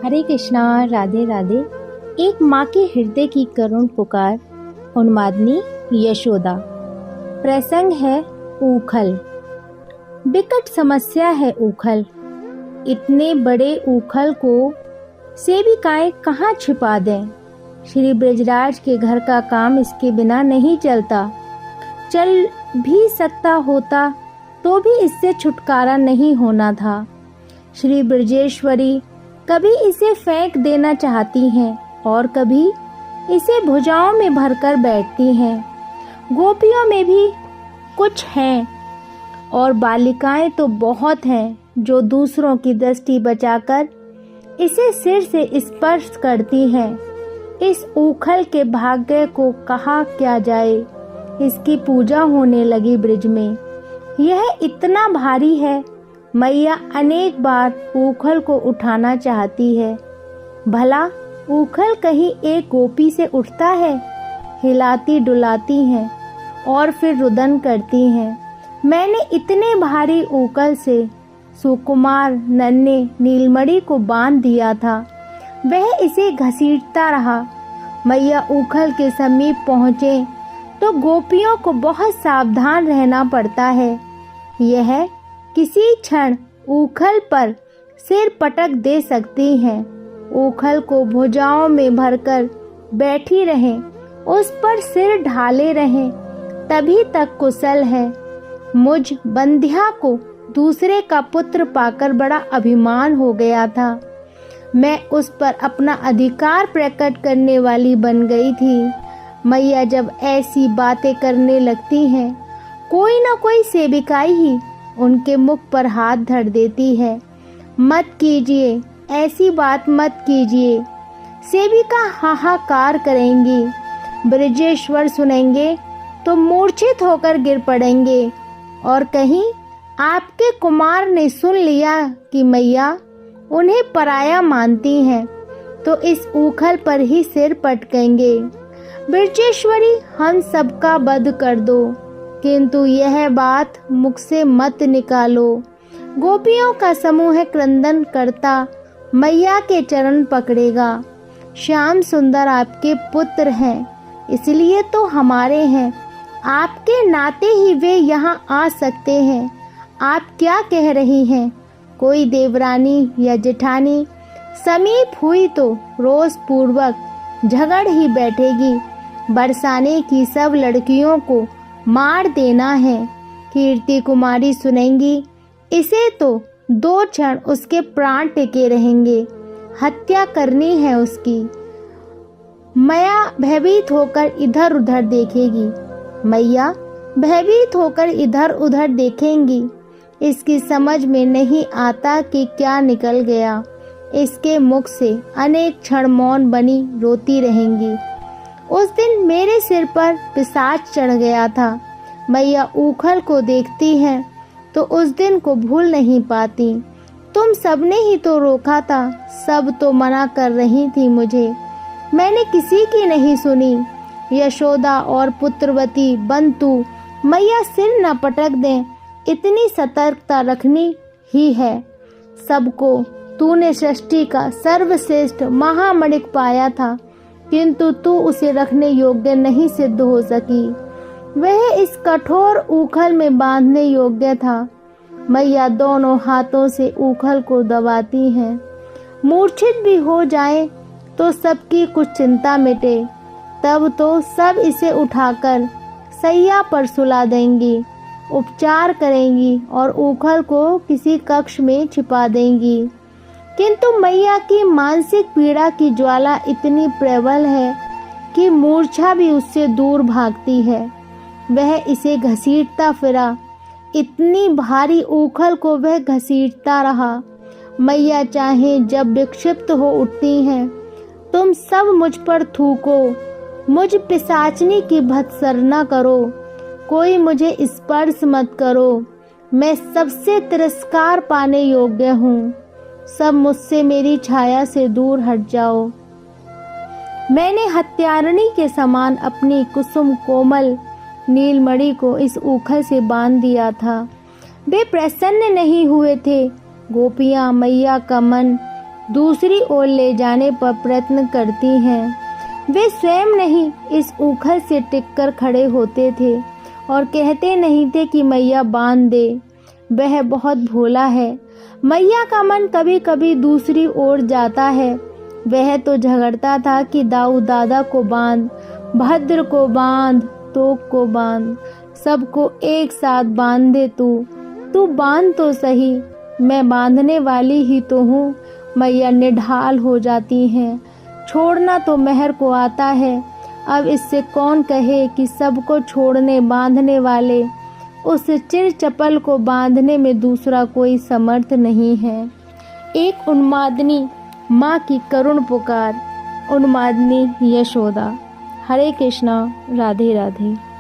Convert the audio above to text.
हरे कृष्णा, राधे राधे। एक माँ के हृदय की करुण पुकार। उन्मादनी यशोदा। प्रसंग है ऊखल। विकट समस्या है ऊखल। इतने बड़े ऊखल को सेविकाएं कहाँ छिपा दें। श्री ब्रजराज के घर का काम इसके बिना नहीं चलता। चल भी सकता होता तो भी इससे छुटकारा नहीं होना था। श्री ब्रजेश्वरी कभी इसे फेंक देना चाहती हैं और कभी इसे भुजाओं में भरकर बैठती हैं। गोपियों में भी कुछ हैं और बालिकाएं तो बहुत हैं जो दूसरों की दृष्टि बचाकर इसे सिर से स्पर्श करती हैं। इस ऊखल के भाग्य को कहा क्या जाए। इसकी पूजा होने लगी ब्रिज में। यह इतना भारी है, मैया अनेक बार ऊखल को उठाना चाहती है। भला ऊखल कहीं एक गोपी से उठता है। हिलाती डुलाती हैं और फिर रुदन करती हैं। मैंने इतने भारी ऊखल से सुकुमार नन्हे नीलमणि को बांध दिया था। वह इसे घसीटता रहा। मैया ऊखल के समीप पहुँचे तो गोपियों को बहुत सावधान रहना पड़ता है। यह किसी क्षण ऊखल पर सिर पटक दे सकती हैं। ऊखल को भुजाओं में भरकर बैठी रहें, उस पर सिर ढाले रहें, तभी तक कुशल है। मुझ बंध्या को दूसरे का पुत्र पाकर बड़ा अभिमान हो गया था। मैं उस पर अपना अधिकार प्रकट करने वाली बन गई थी। मैया जब ऐसी बातें करने लगती हैं, कोई न कोई सेविकाई ही उनके मुख पर हाथ धर देती है। मत कीजिए, ऐसी बात मत कीजिए। सेविका हाहाकार करेंगी। ब्रजेश्वर सुनेंगे तो मूर्छित होकर गिर पड़ेंगे और कहीं आपके कुमार ने सुन लिया कि मैया उन्हें पराया मानती हैं तो इस ऊखल पर ही सिर पटकेंगे। ब्रजेश्वरी, हम सबका वध कर दो, किंतु यह बात मुख से मत निकालो। गोपियों का समूह क्रंदन करता मैया के चरण पकड़ेगा। श्याम सुंदर आपके पुत्र हैं, इसलिए तो हमारे हैं। आपके नाते ही वे यहाँ आ सकते हैं। आप क्या कह रही हैं? कोई देवरानी या जेठानी समीप हुई तो रोष पूर्वक झगड़ ही बैठेगी। बरसाने की सब लड़कियों को मार देना है। कीर्ति कुमारी सुनेंगी इसे तो 2 क्षण उसके प्राण टिके रहेंगे। हत्या करनी है उसकी। मैया भयभीत होकर इधर उधर देखेगी। मैया भयभीत होकर इधर उधर देखेंगी। इसकी समझ में नहीं आता कि क्या निकल गया। इसके मुख से अनेक क्षण मौन बनी रोती रहेंगी। उस दिन मेरे सिर पर पिशाच चढ़ गया था। मैया ऊखल को देखती हैं तो उस दिन को भूल नहीं पाती। तुम सबने ही तो रोका था, सब तो मना कर रही थी मुझे। मैंने किसी की नहीं सुनी। यशोदा और पुत्रवती बंतु मैया सिर न पटक दें, इतनी सतर्कता रखनी ही है। सबको तूने सृष्टि का सर्वश्रेष्ठ महामणिक पाया था, किंतु तू उसे रखने योग्य नहीं सिद्ध हो सकी। वह इस कठोर ऊखल में बांधने योग्य था। मैया दोनों हाथों से ऊखल को दबाती हैं। मूर्छित भी हो जाए तो सबकी कुछ चिंता मिटे, तब तो सब इसे उठाकर सैया पर सुला देंगी, उपचार करेंगी और ऊखल को किसी कक्ष में छिपा देंगी। किंतु मैया की मानसिक पीड़ा की ज्वाला इतनी प्रबल है कि मूर्छा भी उससे दूर भागती है। वह इसे घसीटता फिरा। इतनी भारी ऊखल को वह घसीटता रहा। मैया चाहे जब विक्षिप्त हो उठती हैं, तुम सब मुझ पर थूको, मुझ पिशाचनी की भत्सरना करो, कोई मुझे स्पर्श मत करो। मैं सबसे तिरस्कार पाने योग्य हूँ। सब मुझसे मेरी छाया से दूर हट जाओ। मैंने हत्यारणी के समान अपनी कुसुम कोमल नीलमणि को इस ऊखल से बांध दिया था। वे प्रसन्न नहीं हुए थे। गोपियां मैया का मन दूसरी ओर ले जाने पर प्रयत्न करती हैं। वे स्वयं नहीं इस उखल से टिककर खड़े होते थे और कहते नहीं थे कि मैया बांध दे, वह बहुत भोला है। मैया का मन कभी कभी दूसरी ओर जाता है। वह तो झगड़ता था कि दाऊ दादा को बांध, भद्र को बांध, तोक को बांध, सबको एक साथ बांध दे, तू बांध तो सही, मैं बांधने वाली ही तो हूँ। मैया निढाल हो जाती हैं। छोड़ना तो मेहर को आता है। अब इससे कौन कहे कि सबको छोड़ने बांधने वाले उस चिर चपल को बांधने में दूसरा कोई समर्थ नहीं है। एक उन्मादनी माँ की करुण पुकार। उन्मादनी यशोदा। हरे कृष्णा, राधे राधे।